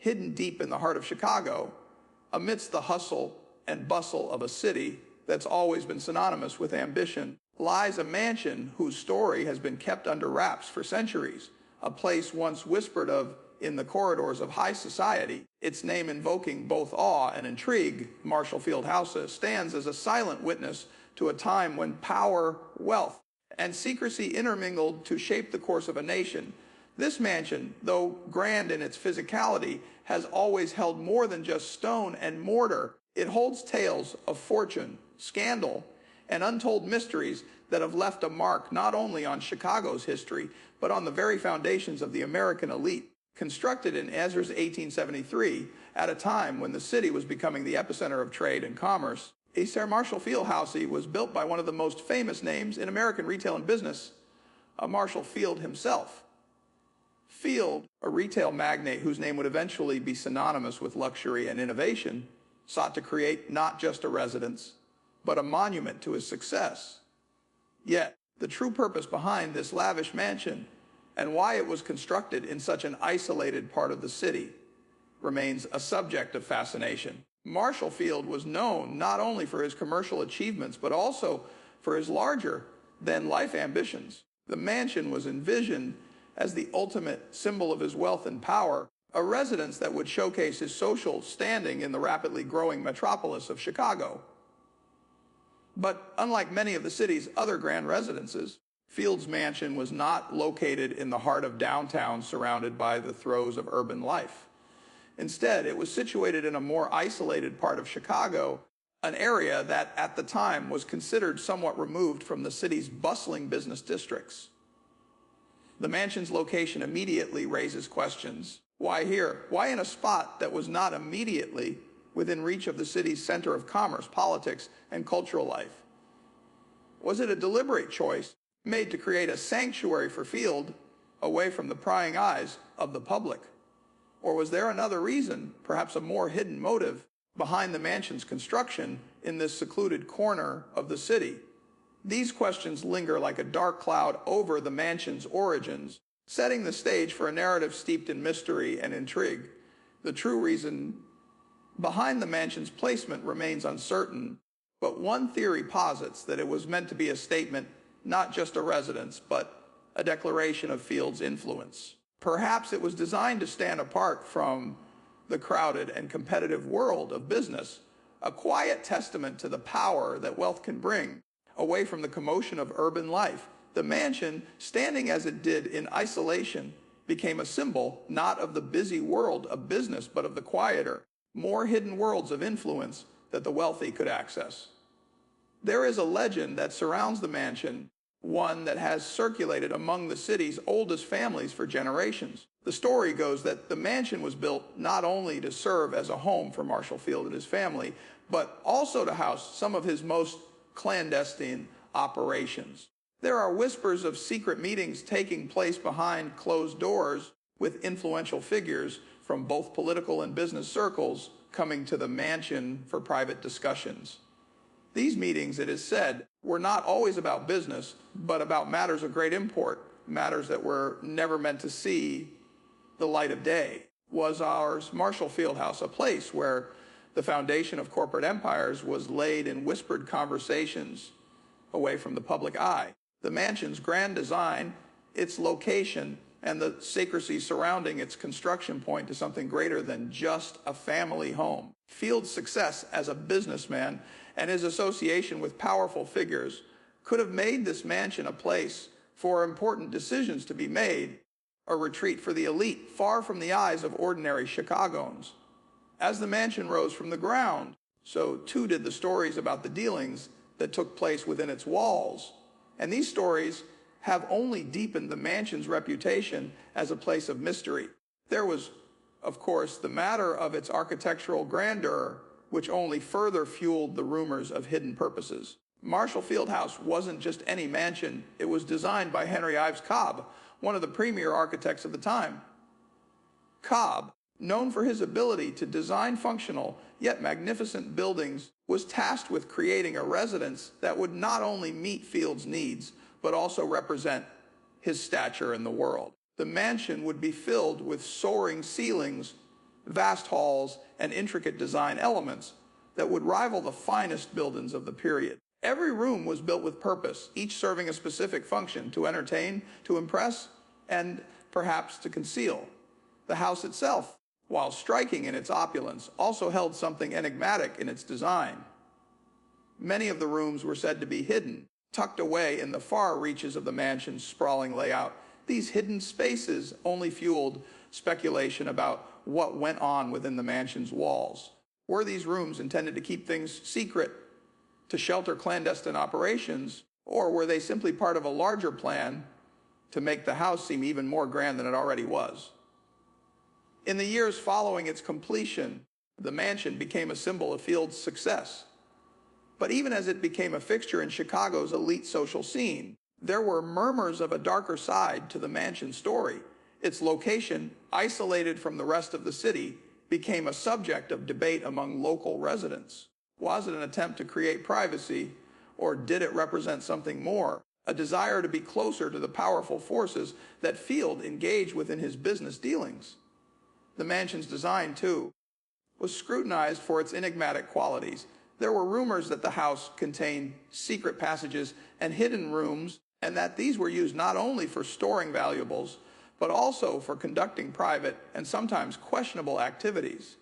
hidden deep in the heart of Chicago, amidst the hustle and bustle of a city that's always been synonymous with ambition, lies a mansion whose story has been kept under wraps for centuries, a place once whispered of in the corridors of high society. Its name invoking both awe and intrigue, Marshall Field House stands as a silent witness to a time when power, wealth, and secrecy intermingled to shape the course of a nation. This mansion, though grand in its physicality, has always held more than just stone and mortar. It holds tales of fortune, scandal, and untold mysteries that have left a mark not only on Chicago's history, but on the very foundations of the American elite. Constructed in Ezra's 1873, at a time when the city was becoming the epicenter of trade and commerce, Sir Marshall Field House was built by one of the most famous names in American retail and business, Marshall Field himself. Field, a retail magnate whose name would eventually be synonymous with luxury and innovation, sought to create not just a residence, but a monument to his success. Yet, the true purpose behind this lavish mansion and why it was constructed in such an isolated part of the city remains a subject of fascination. Marshall Field was known not only for his commercial achievements, but also for his larger-than-life ambitions. The mansion was envisioned as the ultimate symbol of his wealth and power, a residence that would showcase his social standing in the rapidly growing metropolis of Chicago. But unlike many of the city's other grand residences, Field's mansion was not located in the heart of downtown surrounded by the throes of urban life. Instead, it was situated in a more isolated part of Chicago, an area that at the time was considered somewhat removed from the city's bustling business districts. The mansion's location immediately raises questions. Why here? Why in a spot that was not immediately within reach of the city's center of commerce, politics, and cultural life? Was it a deliberate choice made to create a sanctuary for Field away from the prying eyes of the public? Or was there another reason, perhaps a more hidden motive, behind the mansion's construction in this secluded corner of the city? These questions linger like a dark cloud over the mansion's origins, setting the stage for a narrative steeped in mystery and intrigue. The true reason behind the mansion's placement remains uncertain, but one theory posits that it was meant to be a statement, not just a residence, but a declaration of Field's influence. Perhaps it was designed to stand apart from the crowded and competitive world of business, a quiet testament to the power that wealth can bring, away from the commotion of urban life. The mansion, standing as it did in isolation, became a symbol not of the busy world of business, but of the quieter, more hidden worlds of influence that the wealthy could access. There is a legend that surrounds the mansion, one that has circulated among the city's oldest families for generations. The story goes that the mansion was built not only to serve as a home for Marshall Field and his family, but also to house some of his most clandestine operations. There are whispers of secret meetings taking place behind closed doors with influential figures from both political and business circles coming to the mansion for private discussions. These meetings, it is said, were not always about business, but about matters of great import, matters that were never meant to see the light of day. Was our Marshall Field House a place where the foundation of corporate empires was laid in whispered conversations away from the public eye? The mansion's grand design, its location, and the secrecy surrounding its construction point to something greater than just a family home. Field's success as a businessman and his association with powerful figures could have made this mansion a place for important decisions to be made, a retreat for the elite, far from the eyes of ordinary Chicagoans. As the mansion rose from the ground, so too did the stories about the dealings that took place within its walls. And these stories have only deepened the mansion's reputation as a place of mystery. There was, of course, the matter of its architectural grandeur, which only further fueled the rumors of hidden purposes. Marshall Field House wasn't just any mansion. It was designed by Henry Ives Cobb, one of the premier architects of the time. Cobb, known for his ability to design functional yet magnificent buildings, was tasked with creating a residence that would not only meet Field's needs, but also represent his stature in the world. The mansion would be filled with soaring ceilings, vast halls, and intricate design elements that would rival the finest buildings of the period. Every room was built with purpose, each serving a specific function: to entertain, to impress, and perhaps to conceal. The house itself, while striking in its opulence, also held something enigmatic in its design. Many of the rooms were said to be hidden, tucked away in the far reaches of the mansion's sprawling layout. These hidden spaces only fueled speculation about what went on within the mansion's walls. Were these rooms intended to keep things secret, to shelter clandestine operations, or were they simply part of a larger plan to make the house seem even more grand than it already was? In the years following its completion, the mansion became a symbol of Field's success. But even as it became a fixture in Chicago's elite social scene, there were murmurs of a darker side to the mansion's story. Its location, isolated from the rest of the city, became a subject of debate among local residents. Was it an attempt to create privacy, or did it represent something more? A desire to be closer to the powerful forces that Field engaged with in his business dealings. The mansion's design, too, was scrutinized for its enigmatic qualities. There were rumors that the house contained secret passages and hidden rooms, and that these were used not only for storing valuables, but also for conducting private and sometimes questionable activities.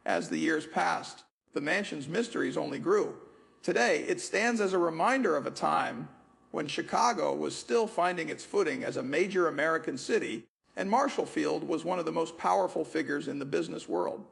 As the years passed, the mansion's mysteries only grew. Today, it stands as a reminder of a time when Chicago was still finding its footing as a major American city, and Marshall Field was one of the most powerful figures in the business world.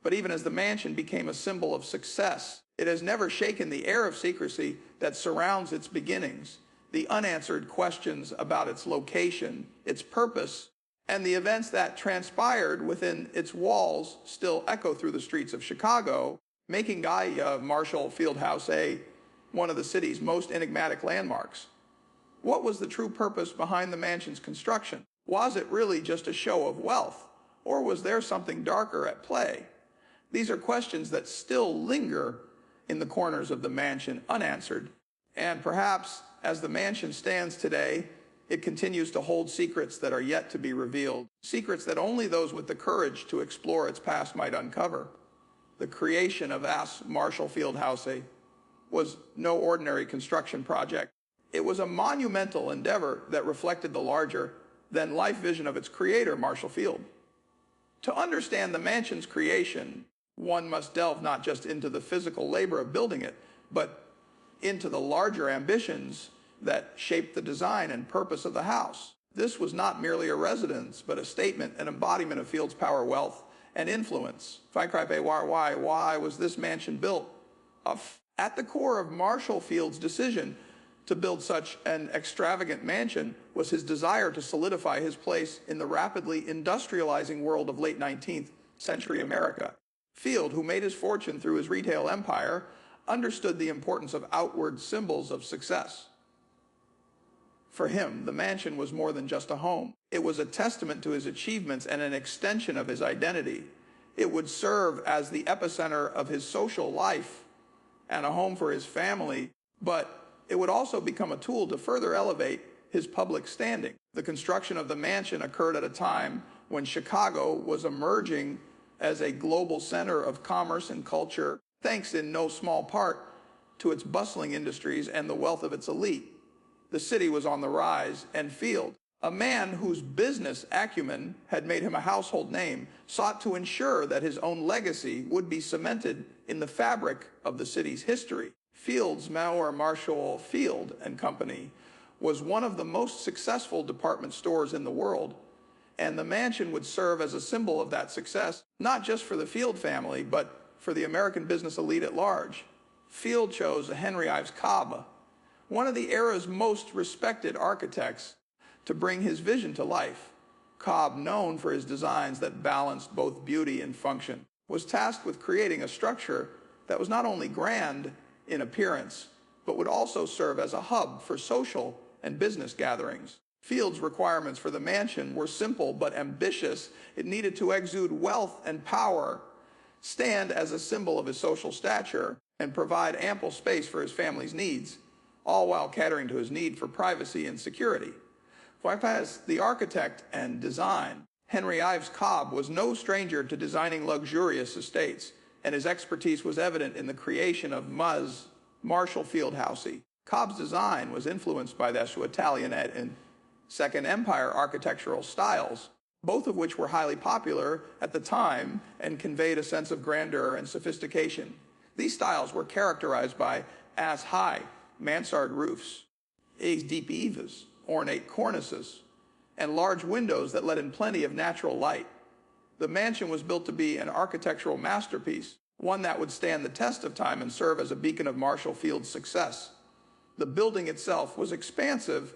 But even as the mansion became a symbol of success, it has never shaken the air of secrecy that surrounds its beginnings. The unanswered questions about its location, its purpose, and the events that transpired within its walls still echo through the streets of Chicago, making Marshall Field House one of the city's most enigmatic landmarks. What was the true purpose behind the mansion's construction? Was it really just a show of wealth, or was there something darker at play? These are questions that still linger in the corners of the mansion unanswered, and perhaps as the mansion stands today, it continues to hold secrets that are yet to be revealed, secrets that only those with the courage to explore its past might uncover. The creation of Marshall Field House was no ordinary construction project. It was a monumental endeavor that reflected the larger-than-life vision of its creator, Marshall Field. To understand the mansion's creation, one must delve not just into the physical labor of building it, but into the larger ambitions that shaped the design and purpose of the house. This was not merely a residence, but a statement, an embodiment of Field's power, wealth, and influence. Why was this mansion built? At the core of Marshall Field's decision to build such an extravagant mansion was his desire to solidify his place in the rapidly industrializing world of late 19th century America. Field, who made his fortune through his retail empire, understood the importance of outward symbols of success. For him, the mansion was more than just a home. It was a testament to his achievements and an extension of his identity. It would serve as the epicenter of his social life and a home for his family, but it would also become a tool to further elevate his public standing. The construction of the mansion occurred at a time when Chicago was emerging as a global center of commerce and culture, thanks in no small part to its bustling industries and the wealth of its elite. The city was on the rise, and Field, a man whose business acumen had made him a household name, sought to ensure that his own legacy would be cemented in the fabric of the city's history. Field's Marshall Field and Company was one of the most successful department stores in the world, and the mansion would serve as a symbol of that success, not just for the Field family, but for the American business elite at large. Field chose Henry Ives Cobb, one of the era's most respected architects, to bring his vision to life. Cobb, known for his designs that balanced both beauty and function, was tasked with creating a structure that was not only grand in appearance, but would also serve as a hub for social and business gatherings. Field's requirements for the mansion were simple but ambitious. It needed to exude wealth and power, stand as a symbol of his social stature, and provide ample space for his family's needs, all while catering to his need for privacy and security. The architect and design Henry Ives Cobb was no stranger to designing luxurious estates, and his expertise was evident in the creation of Marshall Field House. Cobb's design was influenced by the Italianate and Second Empire architectural styles, both of which were highly popular at the time and conveyed a sense of grandeur and sophistication. These styles were characterized by as-high mansard roofs, deep eaves, ornate cornices, and large windows that let in plenty of natural light. The mansion was built to be an architectural masterpiece, one that would stand the test of time and serve as a beacon of Marshall Field's success. The building itself was expansive,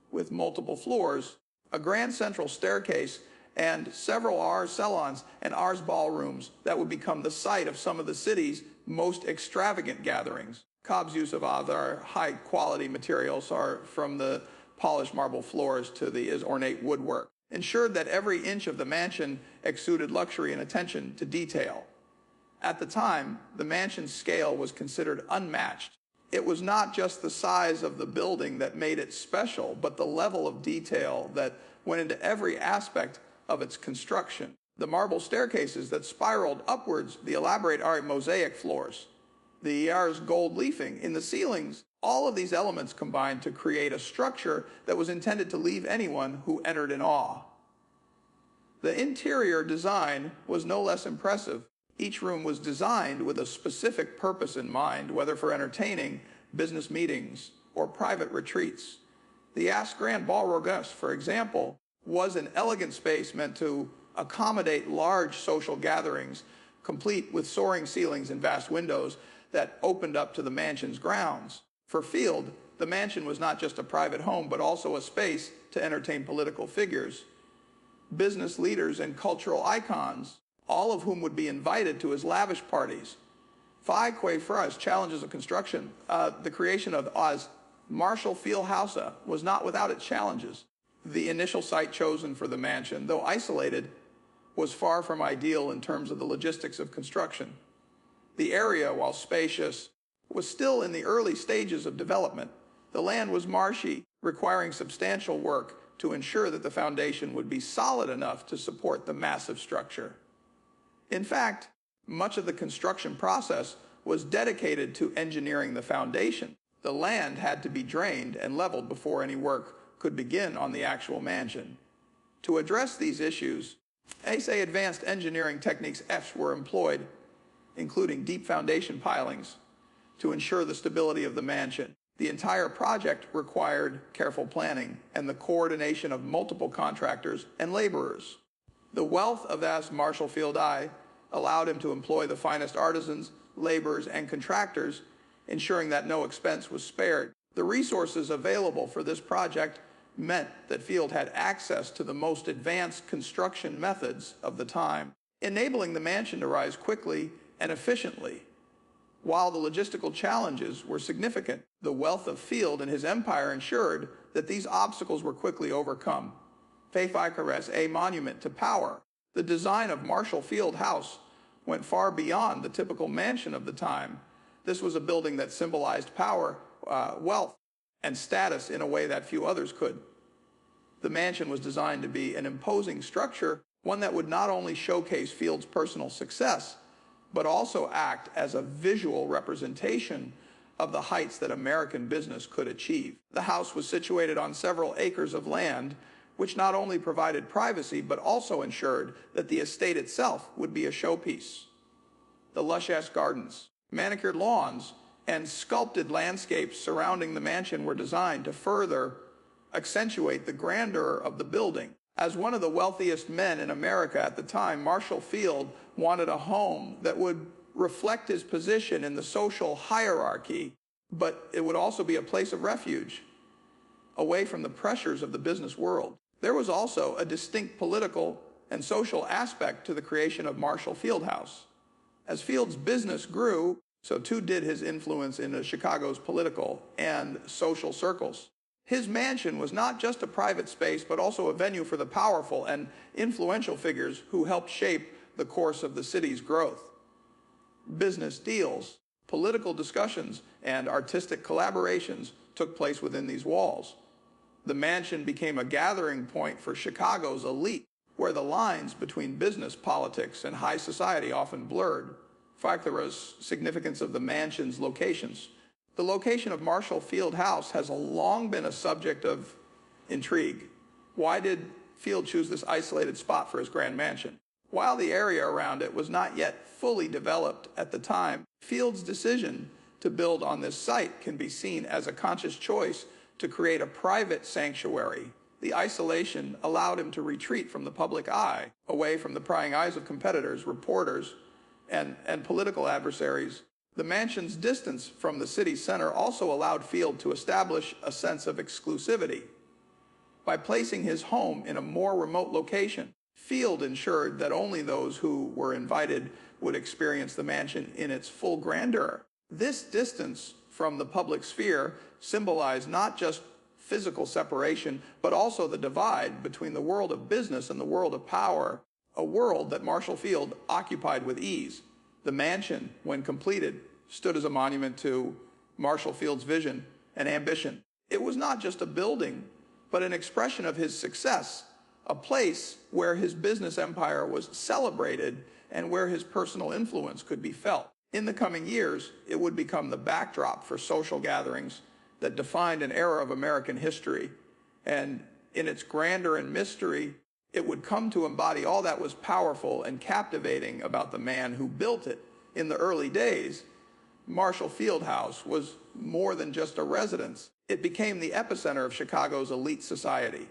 with multiple floors, a grand central staircase, and several ars salons and ars ballrooms that would become the site of some of the city's most extravagant gatherings. Cobb's use of other high-quality materials, are from the polished marble floors to the ornate woodwork, ensured that every inch of the mansion exuded luxury and attention to detail. At the time, the mansion's scale was considered unmatched. It was not just the size of the building that made it special, but the level of detail that went into every aspect of its construction. The marble staircases that spiraled upwards, the elaborate art mosaic floors, the ars gold leafing in the ceilings, all of these elements combined to create a structure that was intended to leave anyone who entered in awe. The interior design was no less impressive. Each room was designed with a specific purpose in mind, whether for entertaining, business meetings, or private retreats. The Grand Ballroom, for example, was an elegant space meant to accommodate large social gatherings, complete with soaring ceilings and vast windows that opened up to the mansion's grounds. For Field, the mansion was not just a private home, but also a space to entertain political figures, business leaders, and cultural icons, all of whom would be invited to his lavish parties. For us, challenges of construction, the creation of Marshall Field House was not without its challenges. The initial site chosen for the mansion, though isolated, was far from ideal in terms of the logistics of construction. The area, while spacious, was still in the early stages of development. The land was marshy, requiring substantial work to ensure that the foundation would be solid enough to support the massive structure. In fact, much of the construction process was dedicated to engineering the foundation. The land had to be drained and leveled before any work could begin on the actual mansion. To address these issues, advanced engineering techniques were employed, including deep foundation pilings, to ensure the stability of the mansion. The entire project required careful planning and the coordination of multiple contractors and laborers. The wealth of Marshall Field allowed him to employ the finest artisans, laborers, and contractors, ensuring that no expense was spared. The resources available for this project meant that Field had access to the most advanced construction methods of the time, enabling the mansion to rise quickly and efficiently. While the logistical challenges were significant, the wealth of Field and his empire ensured that these obstacles were quickly overcome. A monument to power. The design of Marshall Field House went far beyond the typical mansion of the time. This was a building that symbolized power, wealth, and status in a way that few others could. The mansion was designed to be an imposing structure, one that would not only showcase Field's personal success, but also act as a visual representation of the heights that American business could achieve. The house was situated on several acres of land, which not only provided privacy, but also ensured that the estate itself would be a showpiece. The lush-ass gardens, manicured lawns, and sculpted landscapes surrounding the mansion were designed to further accentuate the grandeur of the building. As one of the wealthiest men in America at the time, Marshall Field wanted a home that would reflect his position in the social hierarchy, but it would also be a place of refuge, away from the pressures of the business world. There was also a distinct political and social aspect to the creation of Marshall Field House. As Field's business grew, so too did his influence in Chicago's political and social circles. His mansion was not just a private space, but also a venue for the powerful and influential figures who helped shape the course of the city's growth. Business deals, political discussions, and artistic collaborations took place within these walls. The mansion became a gathering point for Chicago's elite. where the lines between business, politics, and high society often blurred. Factura's significance of the mansion's locations. The location of Marshall Field House has long been a subject of intrigue. Why did Field choose this isolated spot for his grand mansion? While the area around it was not yet fully developed at the time, Field's decision to build on this site can be seen as a conscious choice to create a private sanctuary. The isolation allowed him to retreat from the public eye, away from the prying eyes of competitors, reporters, and political adversaries. The mansion's distance from the city center also allowed Field to establish a sense of exclusivity. By placing his home in a more remote location, Field ensured that only those who were invited would experience the mansion in its full grandeur. This distance from the public sphere symbolized not just physical separation, but also the divide between the world of business and the world of power, a world that Marshall Field occupied with ease. The mansion, when completed, stood as a monument to Marshall Field's vision and ambition. It was not just a building, but an expression of his success, a place where his business empire was celebrated and where his personal influence could be felt. In the coming years, it would become the backdrop for social gatherings that defined an era of American history. And in its grandeur and mystery, it would come to embody all that was powerful and captivating about the man who built it. In the early days, Marshall Field House was more than just a residence. It became the epicenter of Chicago's elite society.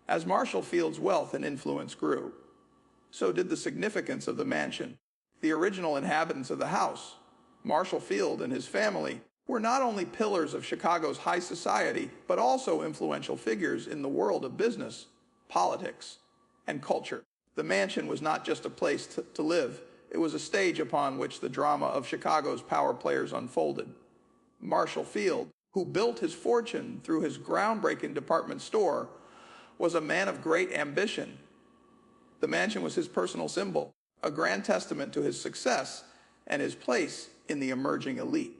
As Marshall Field's wealth and influence grew, so did the significance of the mansion. The original inhabitants of the house, Marshall Field and his family, were not only pillars of Chicago's high society, but also influential figures in the world of business, politics, and culture. The mansion was not just a place to live. It was a stage upon which the drama of Chicago's power players unfolded. Marshall Field, who built his fortune through his groundbreaking department store, was a man of great ambition. The mansion was his personal symbol, a grand testament to his success and his place in the emerging elite.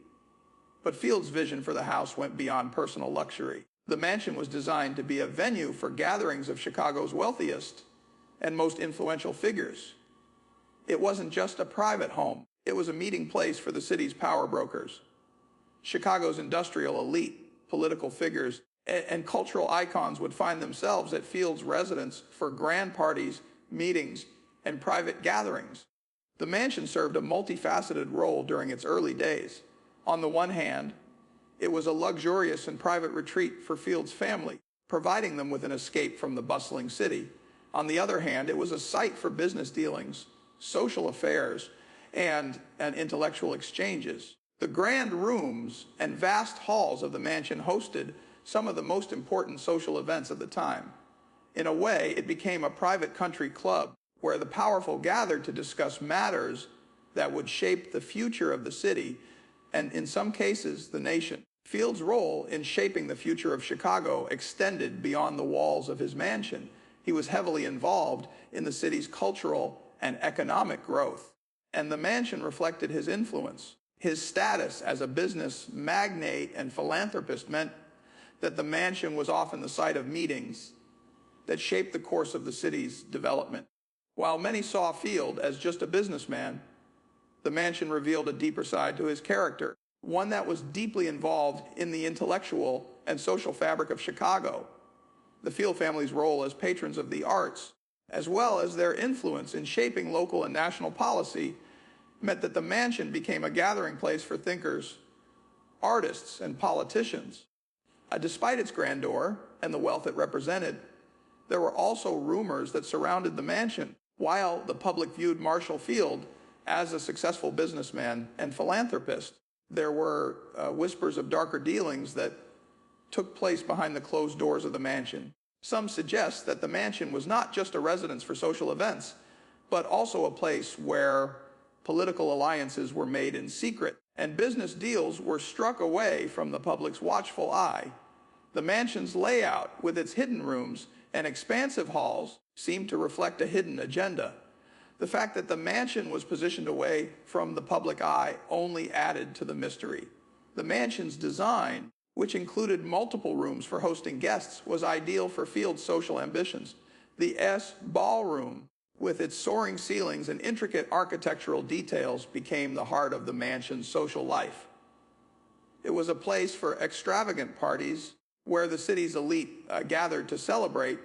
But Field's vision for the house went beyond personal luxury. The mansion was designed to be a venue for gatherings of Chicago's wealthiest and most influential figures. It wasn't just a private home. It was a meeting place for the city's power brokers. Chicago's industrial elite, political figures, and cultural icons would find themselves at Field's residence for grand parties, meetings, and private gatherings. The mansion served a multifaceted role during its early days. On the one hand, it was a luxurious and private retreat for Field's family, providing them with an escape from the bustling city. On the other hand, it was a site for business dealings, social affairs, and intellectual exchanges. The grand rooms and vast halls of the mansion hosted some of the most important social events of the time. In a way, it became a private country club where the powerful gathered to discuss matters that would shape the future of the city and, in some cases, the nation. Field's role in shaping the future of Chicago extended beyond the walls of his mansion. He was heavily involved in the city's cultural and economic growth, and the mansion reflected his influence. His status as a business magnate and philanthropist meant that the mansion was often the site of meetings that shaped the course of the city's development. While many saw Field as just a businessman, the mansion revealed a deeper side to his character, one that was deeply involved in the intellectual and social fabric of Chicago. The Field family's role as patrons of the arts, as well as their influence in shaping local and national policy, meant that the mansion became a gathering place for thinkers, artists, and politicians. Despite its grandeur and the wealth it represented, there were also rumors that surrounded the mansion. While the public viewed Marshall Field as a successful businessman and philanthropist, there were whispers of darker dealings that took place behind the closed doors of the mansion. Some suggest that the mansion was not just a residence for social events, but also a place where political alliances were made in secret and business deals were struck away from the public's watchful eye. The mansion's layout, with its hidden rooms and expansive halls, seemed to reflect a hidden agenda. The fact that the mansion was positioned away from the public eye only added to the mystery. The mansion's design, which included multiple rooms for hosting guests, was ideal for Field's social ambitions. The S ballroom, with its soaring ceilings and intricate architectural details, became the heart of the mansion's social life. It was a place for extravagant parties where the city's elite gathered to celebrate,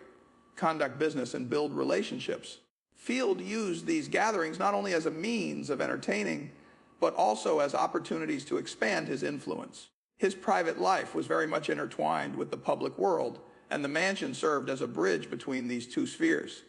conduct business, and build relationships. Field used these gatherings not only as a means of entertaining, but also as opportunities to expand his influence. His private life was very much intertwined with the public world, and the mansion served as a bridge between these two spheres.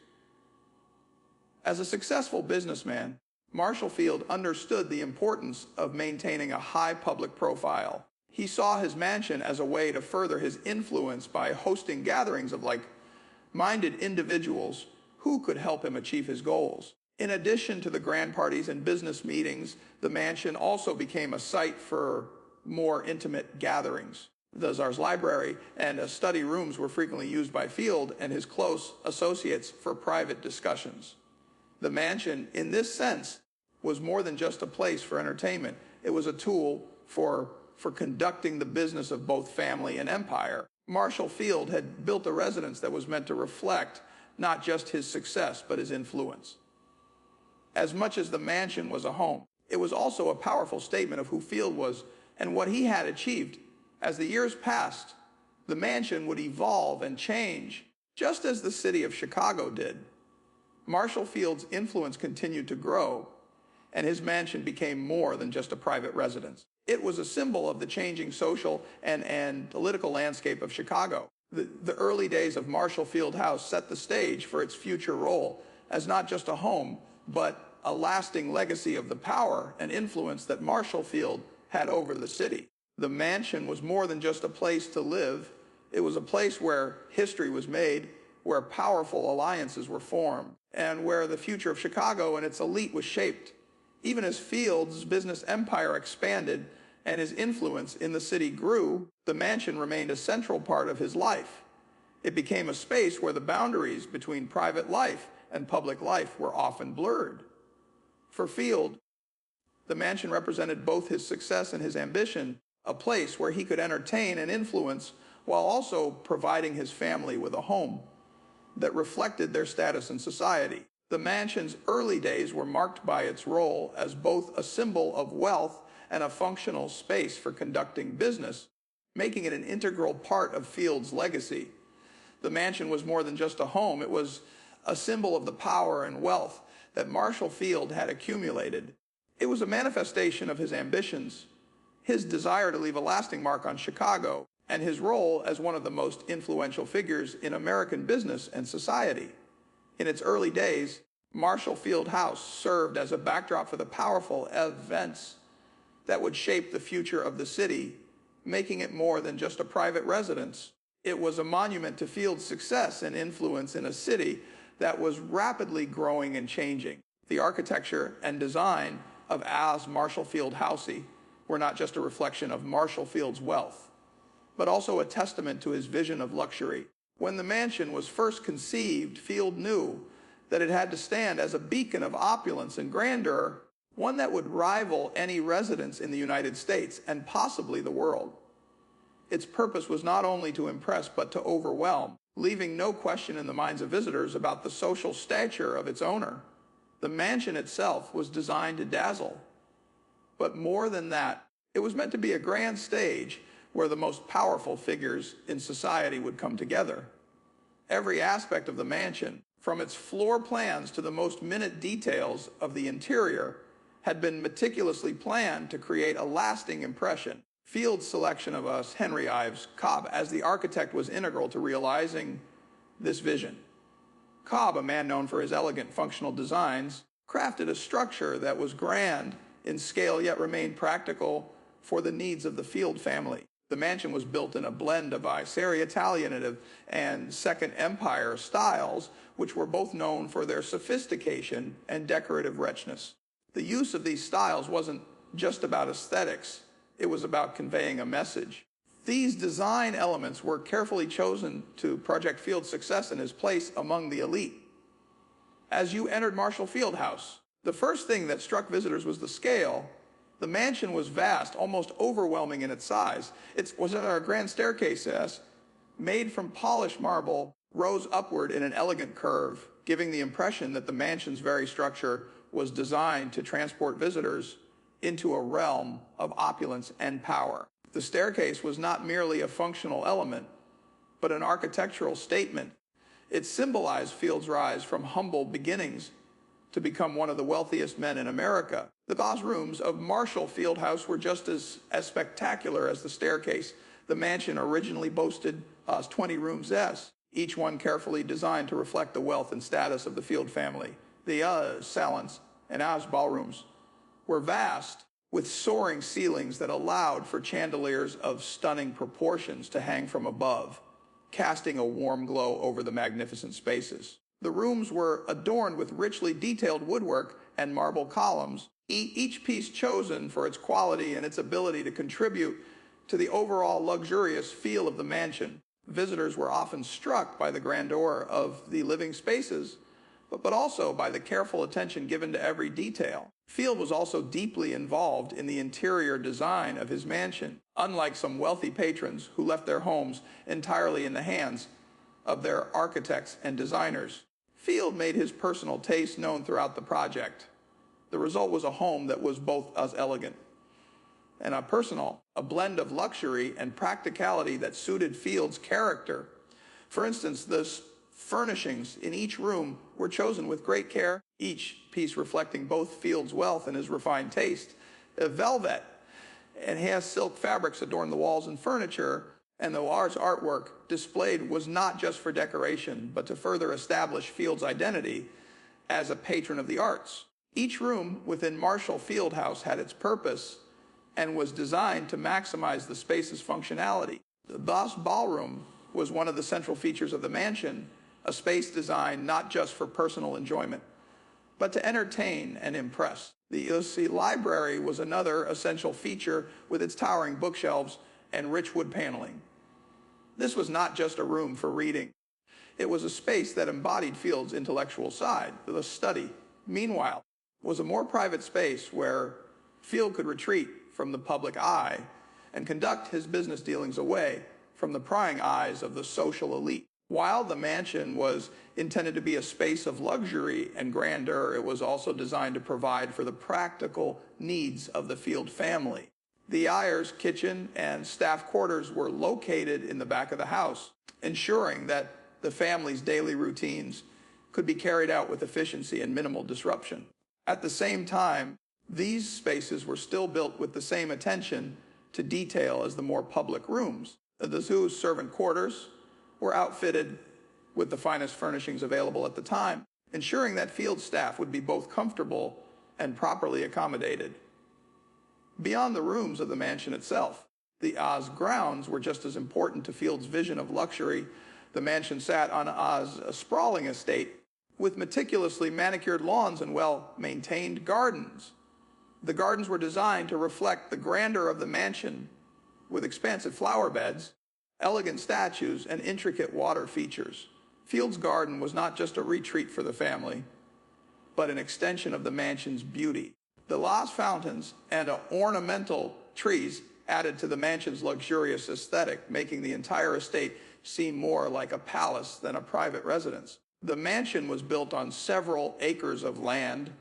As a successful businessman, Marshall Field understood the importance of maintaining a high public profile. He saw his mansion as a way to further his influence by hosting gatherings of like-minded individuals who could help him achieve his goals. In addition to the grand parties and business meetings, the mansion also became a site for more intimate gatherings. The Czar's library and study rooms were frequently used by Field and his close associates for private discussions. The mansion, in this sense, was more than just a place for entertainment. It was a tool for conducting the business of both family and empire. Marshall Field had built a residence that was meant to reflect not just his success, but his influence. As much as the mansion was a home, it was also a powerful statement of who Field was and what he had achieved. As the years passed, the mansion would evolve and change, just as the city of Chicago did. Marshall Field's influence continued to grow, and his mansion became more than just a private residence. It was a symbol of the changing social and political landscape of Chicago. The early days of Marshall Field House set the stage for its future role as not just a home, but a lasting legacy of the power and influence that Marshall Field had over the city. The mansion was more than just a place to live. It was a place where history was made, where powerful alliances were formed, and where the future of Chicago and its elite was shaped. Even as Field's business empire expanded and his influence in the city grew, the mansion remained a central part of his life. It became a space where the boundaries between private life and public life were often blurred. For Field, the mansion represented both his success and his ambition, a place where he could entertain and influence while also providing his family with a home that reflected their status in society. The mansion's early days were marked by its role as both a symbol of wealth and a functional space for conducting business, making it an integral part of Field's legacy. The mansion was more than just a home. It was a symbol of the power and wealth that Marshall Field had accumulated. It was a manifestation of his ambitions, his desire to leave a lasting mark on Chicago, and his role as one of the most influential figures in American business and society. In its early days, Marshall Field House served as a backdrop for the powerful events that would shape the future of the city, making it more than just a private residence. It was a monument to Field's success and influence in a city that was rapidly growing and changing. The architecture and design of As Marshall Field Housey were not just a reflection of Marshall Field's wealth, but also a testament to his vision of luxury. When the mansion was first conceived, Field knew that it had to stand as a beacon of opulence and grandeur, one that would rival any residence in the United States and possibly the world. Its purpose was not only to impress but to overwhelm, leaving no question in the minds of visitors about the social stature of its owner. The mansion itself was designed to dazzle. But more than that, it was meant to be a grand stage where the most powerful figures in society would come together. Every aspect of the mansion, from its floor plans to the most minute details of the interior, had been meticulously planned to create a lasting impression. Field's selection of Henry Ives Cobb as the architect was integral to realizing this vision. Cobb, a man known for his elegant functional designs, crafted a structure that was grand in scale yet remained practical for the needs of the Field family. The mansion was built in a blend of Italianate and Second Empire styles, which were both known for their sophistication and decorative richness. The use of these styles wasn't just about aesthetics, it was about conveying a message. These design elements were carefully chosen to project Field's success and his place among the elite. As you entered Marshall Field House, the first thing that struck visitors was the scale. The mansion was vast, almost overwhelming in its size. It was at our grand staircase, made from polished marble rose upward in an elegant curve, giving the impression that the mansion's very structure was designed to transport visitors into a realm of opulence and power. The staircase was not merely a functional element, but an architectural statement. It symbolized Field's rise from humble beginnings to become one of the wealthiest men in America. The vast rooms of Marshall Field House were just as spectacular as the staircase. The mansion originally boasted 20 rooms, each one carefully designed to reflect the wealth and status of the Field family. The salons and ballrooms were vast, with soaring ceilings that allowed for chandeliers of stunning proportions to hang from above, casting a warm glow over the magnificent spaces. The rooms were adorned with richly detailed woodwork and marble columns, each piece chosen for its quality and its ability to contribute to the overall luxurious feel of the mansion. Visitors were often struck by the grandeur of the living spaces, but also by the careful attention given to every detail. Field was also deeply involved in the interior design of his mansion, unlike some wealthy patrons who left their homes entirely in the hands of their architects and designers. Field made his personal taste known throughout the project. The result was a home that was both as elegant and personal, a blend of luxury and practicality that suited Field's character. For instance, the furnishings in each room were chosen with great care, each piece reflecting both Field's wealth and his refined taste. Velvet and silk fabrics adorned the walls and furniture, and the artwork displayed was not just for decoration, but to further establish Field's identity as a patron of the arts. Each room within Marshall Field House had its purpose and was designed to maximize the space's functionality. The ballroom was one of the central features of the mansion, a space designed not just for personal enjoyment, but to entertain and impress. The library was another essential feature with its towering bookshelves and rich wood paneling. This was not just a room for reading. It was a space that embodied Field's intellectual side, the study. Meanwhile, was a more private space where Field could retreat from the public eye and conduct his business dealings away from the prying eyes of the social elite. While the mansion was intended to be a space of luxury and grandeur, it was also designed to provide for the practical needs of the Field family. The Ayers' kitchen and staff quarters were located in the back of the house, ensuring that the family's daily routines could be carried out with efficiency and minimal disruption. At the same time, these spaces were still built with the same attention to detail as the more public rooms. The zoo's servant quarters were outfitted with the finest furnishings available at the time, ensuring that Field staff would be both comfortable and properly accommodated. Beyond the rooms of the mansion itself, the grounds were just as important to Field's vision of luxury. The mansion sat on a sprawling estate with meticulously manicured lawns and well-maintained gardens. The gardens were designed to reflect the grandeur of the mansion, with expansive flower beds, elegant statues, and intricate water features. Field's garden was not just a retreat for the family, but an extension of the mansion's beauty. The lost fountains and ornamental trees added to the mansion's luxurious aesthetic, making the entire estate seem more like a palace than a private residence. The mansion was built on several acres of land,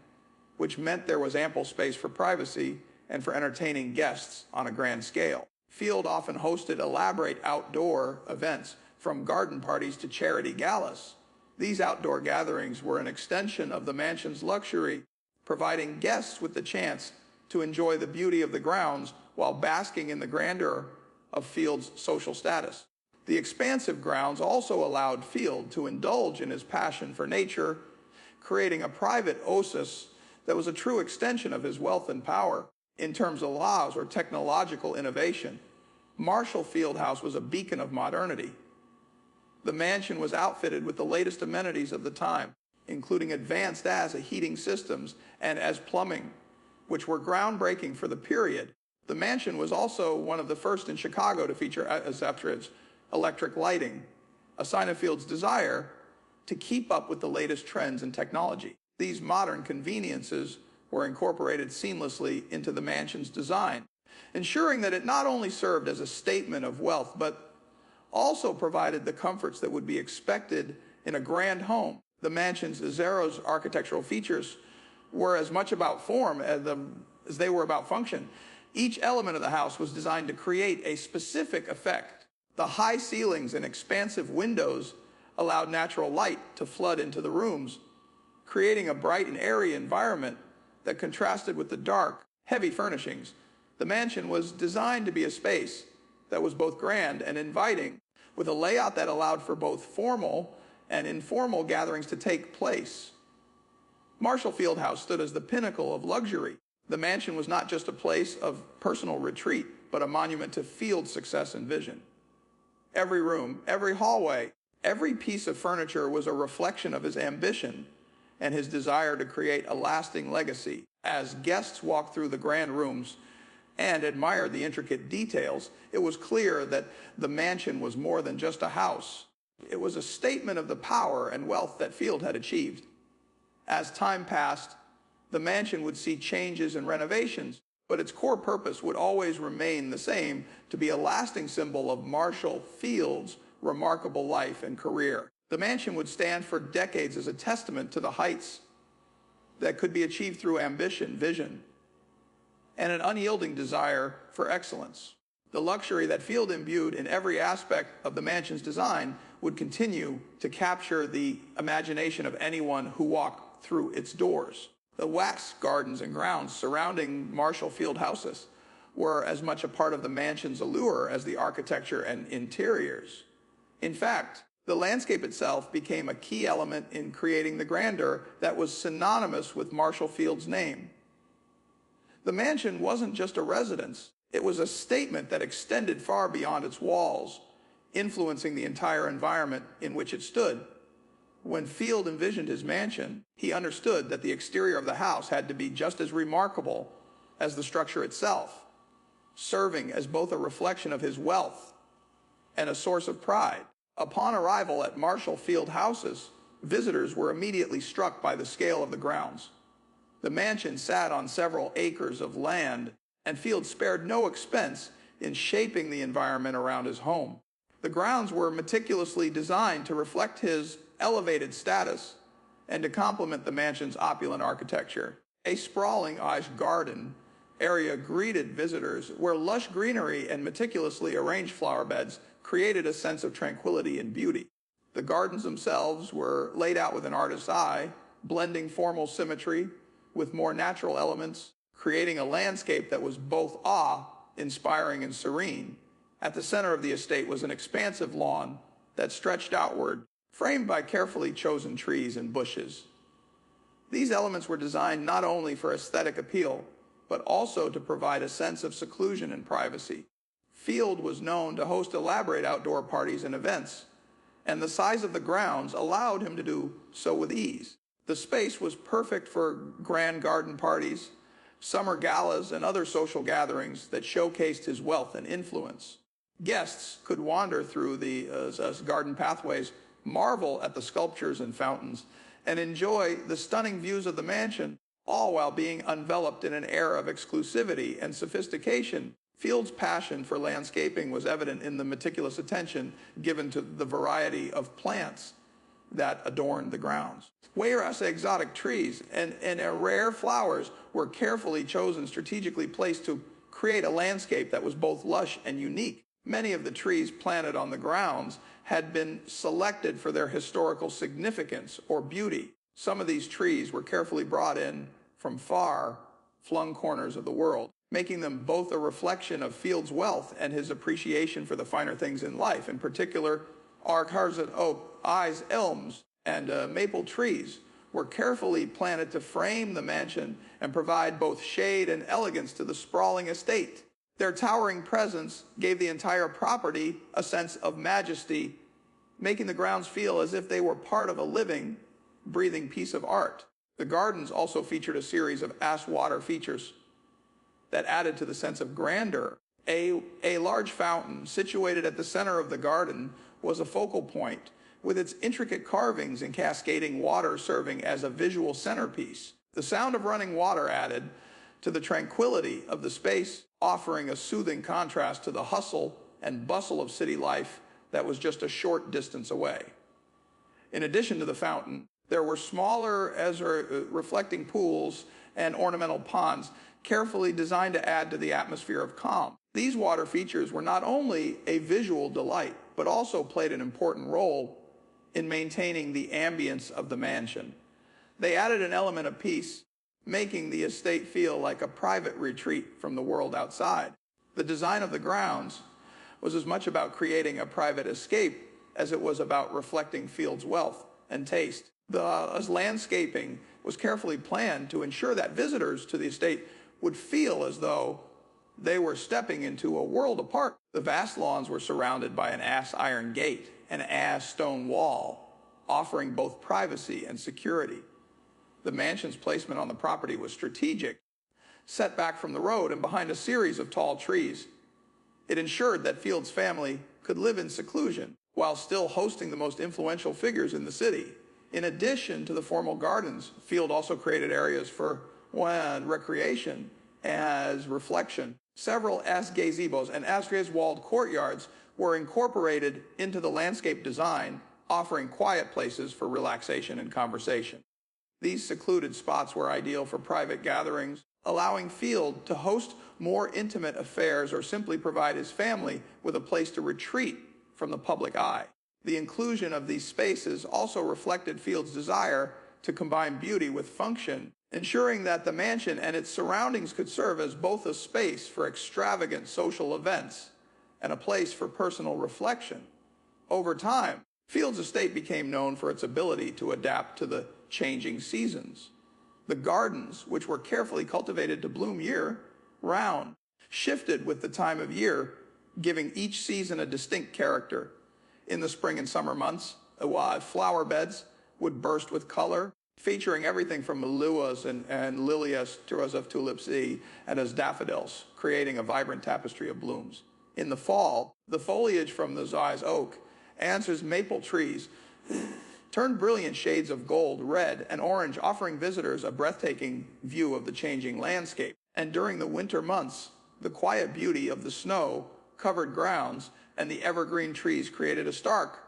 which meant there was ample space for privacy and for entertaining guests on a grand scale. Field often hosted elaborate outdoor events, from garden parties to charity galas. These outdoor gatherings were an extension of the mansion's luxury, providing guests with the chance to enjoy the beauty of the grounds while basking in the grandeur of Field's social status. The expansive grounds also allowed Field to indulge in his passion for nature, creating a private oasis that was a true extension of his wealth and power. In terms of laws or technological innovation, Marshall Field House was a beacon of modernity. The mansion was outfitted with the latest amenities of the time, including advanced heating systems and plumbing, which were groundbreaking for the period. The mansion was also one of the first in Chicago to feature electric lighting, a sign of Field's desire to keep up with the latest trends in technology. These modern conveniences were incorporated seamlessly into the mansion's design, ensuring that it not only served as a statement of wealth, but also provided the comforts that would be expected in a grand home. The mansion's Zera's architectural features were as much about form as they were about function. Each element of the house was designed to create a specific effect. The high ceilings and expansive windows allowed natural light to flood into the rooms, creating a bright and airy environment that contrasted with the dark, heavy furnishings. The mansion was designed to be a space that was both grand and inviting, with a layout that allowed for both formal and informal gatherings to take place. Marshall Field House stood as the pinnacle of luxury. The mansion was not just a place of personal retreat, but a monument to Field's success and vision. Every room, every hallway, every piece of furniture was a reflection of his ambition and his desire to create a lasting legacy. As guests walked through the grand rooms and admired the intricate details, it was clear that the mansion was more than just a house. It was a statement of the power and wealth that Field had achieved. As time passed, the mansion would see changes and renovations, but its core purpose would always remain the same, to be a lasting symbol of Marshall Field's remarkable life and career. The mansion would stand for decades as a testament to the heights that could be achieved through ambition, vision, and an unyielding desire for excellence. The luxury that Field imbued in every aspect of the mansion's design would continue to capture the imagination of anyone who walked through its doors. The waxed gardens and grounds surrounding Marshall Field houses were as much a part of the mansion's allure as the architecture and interiors. In fact, the landscape itself became a key element in creating the grandeur that was synonymous with Marshall Field's name. The mansion wasn't just a residence. It was a statement that extended far beyond its walls, influencing the entire environment in which it stood. When Field envisioned his mansion, he understood that the exterior of the house had to be just as remarkable as the structure itself, serving as both a reflection of his wealth and a source of pride. Upon arrival at Marshall Field houses, visitors were immediately struck by the scale of the grounds. The mansion sat on several acres of land, and Field spared no expense in shaping the environment around his home. The grounds were meticulously designed to reflect his elevated status and to complement the mansion's opulent architecture. A sprawling garden area greeted visitors, where lush greenery and meticulously arranged flower beds created a sense of tranquility and beauty. The gardens themselves were laid out with an artist's eye, blending formal symmetry with more natural elements, creating a landscape that was both awe-inspiring and serene. At the center of the estate was an expansive lawn that stretched outward, framed by carefully chosen trees and bushes. These elements were designed not only for aesthetic appeal, but also to provide a sense of seclusion and privacy. Field was known to host elaborate outdoor parties and events, and the size of the grounds allowed him to do so with ease. The space was perfect for grand garden parties, summer galas, and other social gatherings that showcased his wealth and influence. Guests could wander through the garden pathways, marvel at the sculptures and fountains, and enjoy the stunning views of the mansion, all while being enveloped in an air of exclusivity and sophistication. Field's passion for landscaping was evident in the meticulous attention given to the variety of plants that adorned the grounds. Whereas exotic trees and rare flowers were carefully chosen, strategically placed to create a landscape that was both lush and unique. Many of the trees planted on the grounds had been selected for their historical significance or beauty. Some of these trees were carefully brought in from far-flung corners of the world, making them both a reflection of Field's wealth and his appreciation for the finer things in life. In particular, Archarset oak, elms, and maple trees were carefully planted to frame the mansion and provide both shade and elegance to the sprawling estate. Their towering presence gave the entire property a sense of majesty, making the grounds feel as if they were part of a living, breathing piece of art. The gardens also featured a series of water features that added to the sense of grandeur. A large fountain situated at the center of the garden was a focal point, with its intricate carvings and cascading water serving as a visual centerpiece. The sound of running water added to the tranquility of the space, offering a soothing contrast to the hustle and bustle of city life that was just a short distance away. In addition to the fountain, there were smaller reflecting pools and ornamental ponds carefully designed to add to the atmosphere of calm. These water features were not only a visual delight, but also played an important role in maintaining the ambience of the mansion. They added an element of peace, making the estate feel like a private retreat from the world outside. The design of the grounds was as much about creating a private escape as it was about reflecting Field's wealth and taste. The landscaping was carefully planned to ensure that visitors to the estate would feel as though they were stepping into a world apart. The vast lawns were surrounded by an iron gate and stone wall, offering both privacy and security. The mansion's placement on the property was strategic, set back from the road and behind a series of tall trees. It ensured that Field's family could live in seclusion while still hosting the most influential figures in the city. In addition to the formal gardens, Field also created areas for recreation as reflection. Several gazebos and walled courtyards were incorporated into the landscape design, offering quiet places for relaxation and conversation. These secluded spots were ideal for private gatherings, allowing Field to host more intimate affairs or simply provide his family with a place to retreat from the public eye. The inclusion of these spaces also reflected Field's desire to combine beauty with function, ensuring that the mansion and its surroundings could serve as both a space for extravagant social events and a place for personal reflection. Over time, Field's estate became known for its ability to adapt to the changing seasons. The gardens, which were carefully cultivated to bloom year-round, shifted with the time of year, giving each season a distinct character. In the spring and summer months, flower beds would burst with color, featuring everything from meluas and lilias, tiras of tulips, and as daffodils, creating a vibrant tapestry of blooms. In the fall, the foliage from the Zai's oak, Answer's maple trees, turned brilliant shades of gold, red, and orange, offering visitors a breathtaking view of the changing landscape. And during the winter months, the quiet beauty of the snow-covered grounds and the evergreen trees created a stark,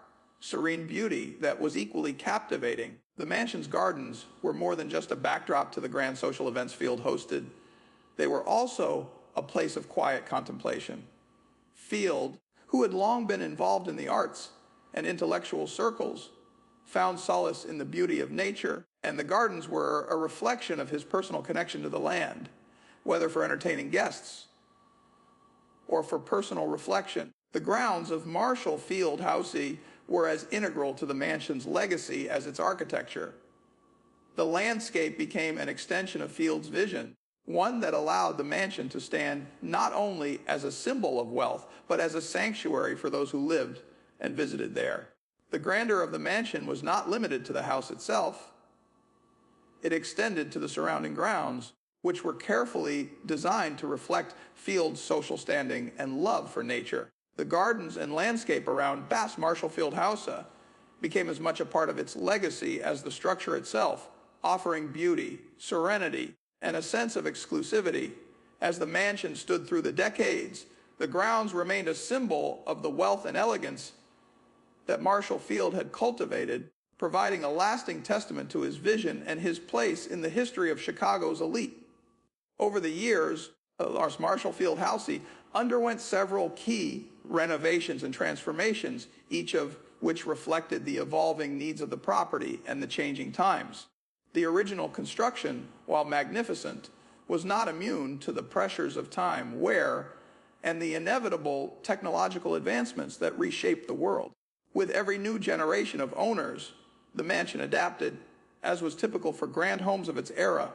serene beauty that was equally captivating. The mansion's gardens were more than just a backdrop to the grand social events Field hosted. They were also a place of quiet contemplation. Field, who had long been involved in the arts and intellectual circles, found solace in the beauty of nature, and the gardens were a reflection of his personal connection to the land, whether for entertaining guests or for personal reflection. The grounds of Marshall Field House were as integral to the mansion's legacy as its architecture. The landscape became an extension of Field's vision, one that allowed the mansion to stand not only as a symbol of wealth, but as a sanctuary for those who lived and visited there. The grandeur of the mansion was not limited to the house itself. It extended to the surrounding grounds, which were carefully designed to reflect Field's social standing and love for nature. The gardens and landscape around Bass Marshall Field House became as much a part of its legacy as the structure itself, offering beauty, serenity, and a sense of exclusivity. As the mansion stood through the decades, the grounds remained a symbol of the wealth and elegance that Marshall Field had cultivated, providing a lasting testament to his vision and his place in the history of Chicago's elite. Over the years, Marshall Field House underwent several key renovations and transformations, each of which reflected the evolving needs of the property and the changing times. The original construction, while magnificent, was not immune to the pressures of time, wear, and the inevitable technological advancements that reshaped the world. With every new generation of owners, the mansion adapted, as was typical for grand homes of its era,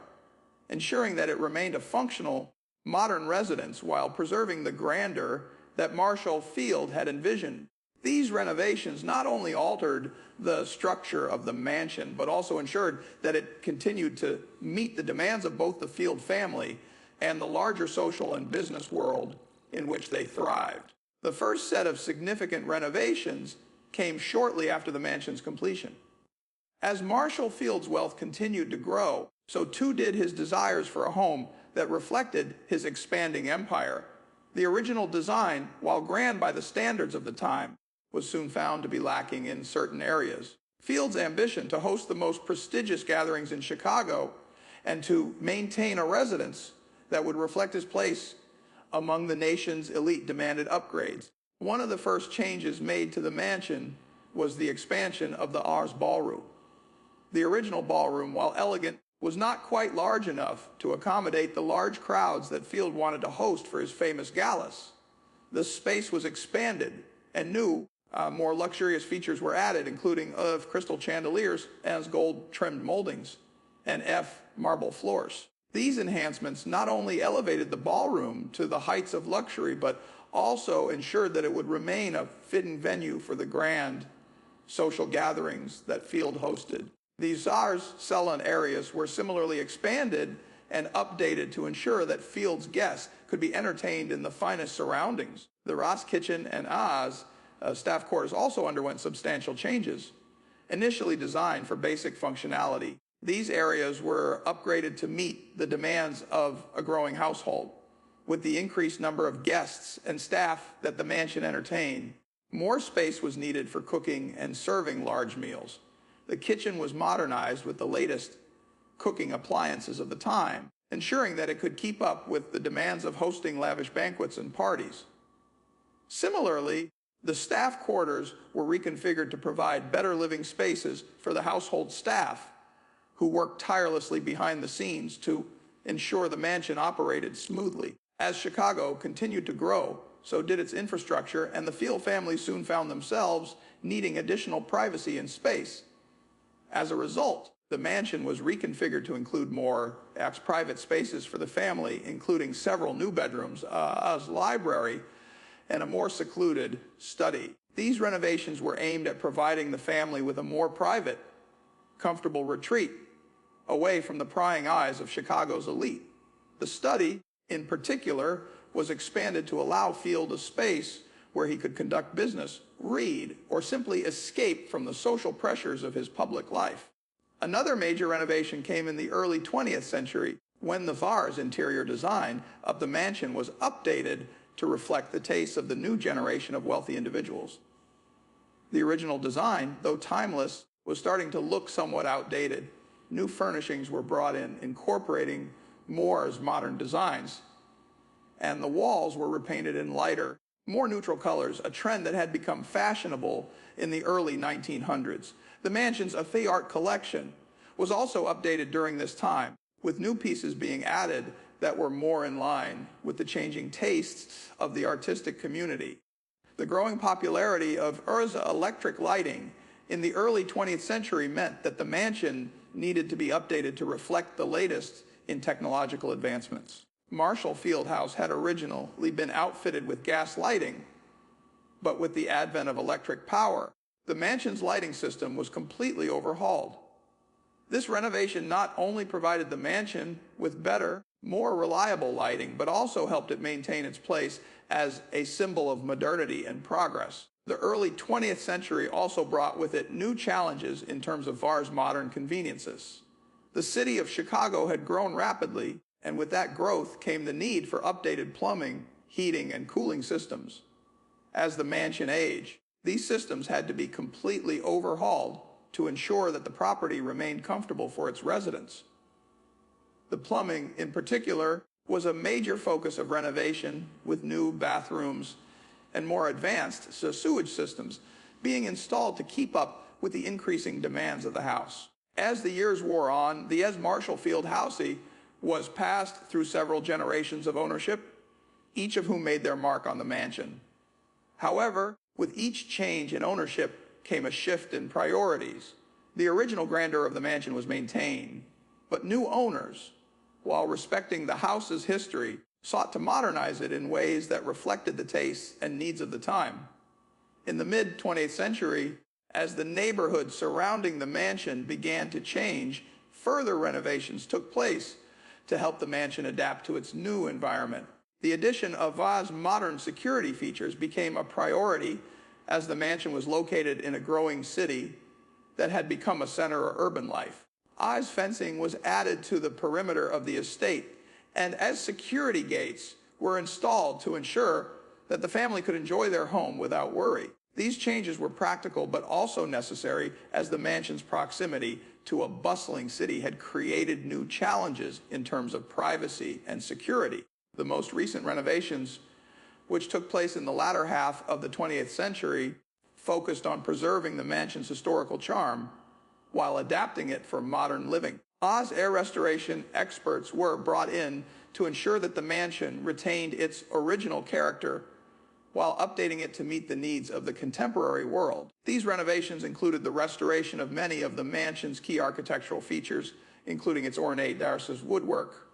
ensuring that it remained a functional, modern residence while preserving the grandeur that Marshall Field had envisioned. These renovations not only altered the structure of the mansion, but also ensured that it continued to meet the demands of both the Field family and the larger social and business world in which they thrived. The first set of significant renovations came shortly after the mansion's completion. As Marshall Field's wealth continued to grow, so too did his desires for a home that reflected his expanding empire. The original design, while grand by the standards of the time, was soon found to be lacking in certain areas. Field's ambition to host the most prestigious gatherings in Chicago and to maintain a residence that would reflect his place among the nation's elite demanded upgrades. One of the first changes made to the mansion was the expansion of the Ars ballroom. The original ballroom, while elegant, was not quite large enough to accommodate the large crowds that Field wanted to host for his famous galas. The space was expanded, and new, more luxurious features were added, including crystal chandeliers as gold-trimmed moldings and marble floors. These enhancements not only elevated the ballroom to the heights of luxury, but also ensured that it would remain a fitting venue for the grand social gatherings that Field hosted. These Ars salon areas were similarly expanded and updated to ensure that Field's guests could be entertained in the finest surroundings. The Ras Kitchen and Oz staff quarters also underwent substantial changes. Initially designed for basic functionality, these areas were upgraded to meet the demands of a growing household. With the increased number of guests and staff that the mansion entertained, more space was needed for cooking and serving large meals. The kitchen was modernized with the latest cooking appliances of the time, ensuring that it could keep up with the demands of hosting lavish banquets and parties. Similarly, the staff quarters were reconfigured to provide better living spaces for the household staff, who worked tirelessly behind the scenes to ensure the mansion operated smoothly. As Chicago continued to grow, so did its infrastructure, and the Field family soon found themselves needing additional privacy and space. As a result, the mansion was reconfigured to include more private spaces for the family, including several new bedrooms, a library, and a more secluded study. These renovations were aimed at providing the family with a more private, comfortable retreat away from the prying eyes of Chicago's elite. The study, in particular, was expanded to allow Field a space where he could conduct business, read, or simply escape from the social pressures of his public life. Another major renovation came in the early 20th century when the Vars interior design of the mansion was updated to reflect the tastes of the new generation of wealthy individuals. The original design, though timeless, was starting to look somewhat outdated. New furnishings were brought in, incorporating Moore's modern designs, and the walls were repainted in lighter, more neutral colors, a trend that had become fashionable in the early 1900s. The mansion's art collection was also updated during this time, with new pieces being added that were more in line with the changing tastes of the artistic community. The growing popularity of Urza electric lighting in the early 20th century meant that the mansion needed to be updated to reflect the latest in technological advancements. Marshall Field House had originally been outfitted with gas lighting, but with the advent of electric power, the mansion's lighting system was completely overhauled. This renovation not only provided the mansion with better, more reliable lighting, but also helped it maintain its place as a symbol of modernity and progress. The early 20th century also brought with it new challenges in terms of Vars' modern conveniences. The city of Chicago had grown rapidly, and with that growth came the need for updated plumbing, heating, and cooling systems. As the mansion aged, these systems had to be completely overhauled to ensure that the property remained comfortable for its residents. The plumbing, in particular, was a major focus of renovation, with new bathrooms and more advanced sewage systems being installed to keep up with the increasing demands of the house. As the years wore on, the Marshall Field House was passed through several generations of ownership, each of whom made their mark on the mansion. However, with each change in ownership came a shift in priorities. The original grandeur of the mansion was maintained, but new owners, while respecting the house's history, sought to modernize it in ways that reflected the tastes and needs of the time. In the mid-20th century, as the neighborhood surrounding the mansion began to change, further renovations took place to help the mansion adapt to its new environment. The addition of Vars' modern security features became a priority as the mansion was located in a growing city that had become a center of urban life. Eyes fencing was added to the perimeter of the estate, and as security gates were installed to ensure that the family could enjoy their home without worry. These changes were practical but also necessary, as the mansion's proximity to a bustling city had created new challenges in terms of privacy and security. The most recent renovations, which took place in the latter half of the 20th century, focused on preserving the mansion's historical charm while adapting it for modern living. Oz-era restoration experts were brought in to ensure that the mansion retained its original character while updating it to meet the needs of the contemporary world. These renovations included the restoration of many of the mansion's key architectural features, including its ornate d'Arcis woodwork,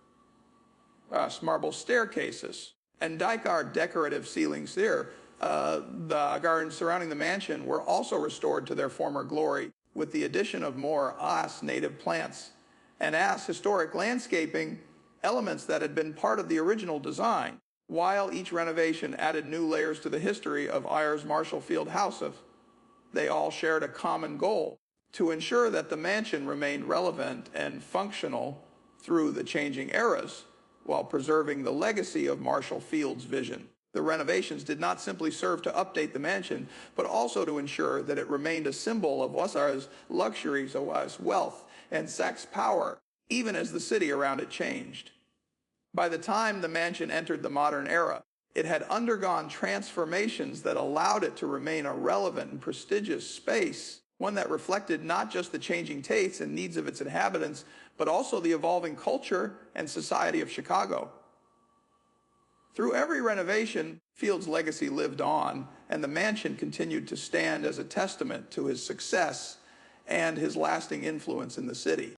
marble staircases, and Dykar decorative ceilings there. The gardens surrounding the mansion were also restored to their former glory with the addition of more As native plants and As historic landscaping elements that had been part of the original design. While each renovation added new layers to the history of Ayer's Marshall Field House, they all shared a common goal: to ensure that the mansion remained relevant and functional through the changing eras, while preserving the legacy of Marshall Field's vision. The renovations did not simply serve to update the mansion, but also to ensure that it remained a symbol of Wasar's luxuries, wealth, and sex power, even as the city around it changed. By the time the mansion entered the modern era, it had undergone transformations that allowed it to remain a relevant and prestigious space, one that reflected not just the changing tastes and needs of its inhabitants, but also the evolving culture and society of Chicago. Through every renovation, Field's legacy lived on, and the mansion continued to stand as a testament to his success and his lasting influence in the city.